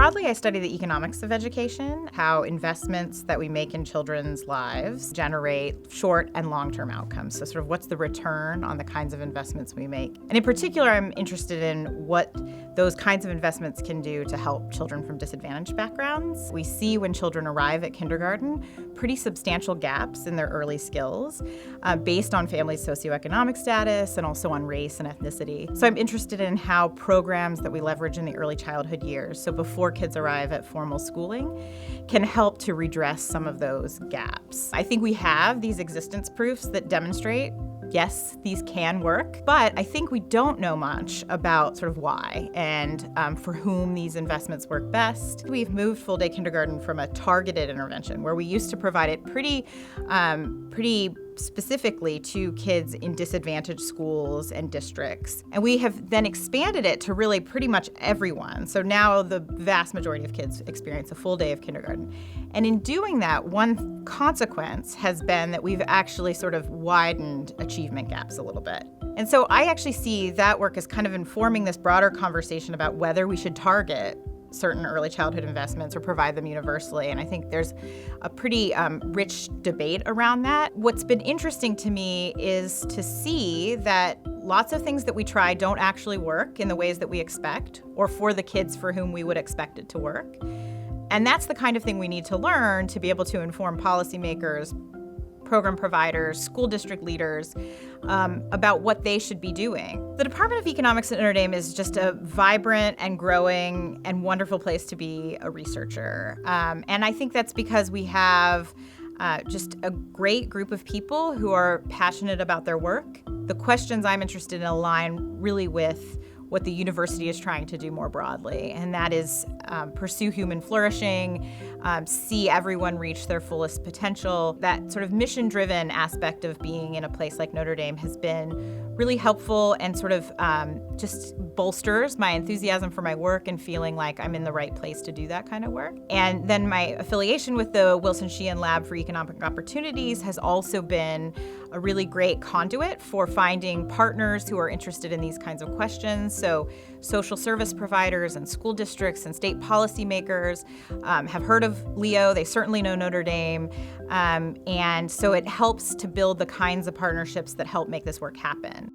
Broadly, I study the economics of education, how investments that we make in children's lives generate short and long-term outcomes. So sort of what's the return on the kinds of investments we make. And in particular, I'm interested in what those kinds of investments can do to help children from disadvantaged backgrounds. We see when children arrive at kindergarten pretty substantial gaps in their early skills based on families' socioeconomic status and also on race and ethnicity. So I'm interested in how programs that we leverage in the early childhood years, so before kids arrive at formal schooling, can help to redress some of those gaps. I think we have these existence proofs that demonstrate yes, these can work, but I think we don't know much about sort of why and for whom these investments work best. We've moved full-day kindergarten from a targeted intervention where we used to provide it pretty specifically to kids in disadvantaged schools and districts. And we have then expanded it to really pretty much everyone. So now the vast majority of kids experience a full day of kindergarten. And in doing that, one consequence has been that we've actually sort of widened achievement gaps a little bit. And so I actually see that work as kind of informing this broader conversation about whether we should target certain early childhood investments or provide them universally. And I think there's a pretty rich debate around that. What's been interesting to me is to see that lots of things that we try don't actually work in the ways that we expect or for the kids for whom we would expect it to work. And that's the kind of thing we need to learn to be able to inform policymakers, program providers, school district leaders about what they should be doing. The Department of Economics at Notre Dame is just a vibrant and growing and wonderful place to be a researcher. And I think that's because we have just a great group of people who are passionate about their work. The questions I'm interested in align really with what the university is trying to do more broadly, and that is pursue human flourishing, see everyone reach their fullest potential. That sort of mission-driven aspect of being in a place like Notre Dame has been really helpful and sort of just bolsters my enthusiasm for my work and feeling like I'm in the right place to do that kind of work. And then my affiliation with the Wilson Sheehan Lab for Economic Opportunities has also been a really great conduit for finding partners who are interested in these kinds of questions. So social service providers and school districts and state policymakers have heard of Leo. They certainly know Notre Dame. And so it helps to build the kinds of partnerships that help make this work happen.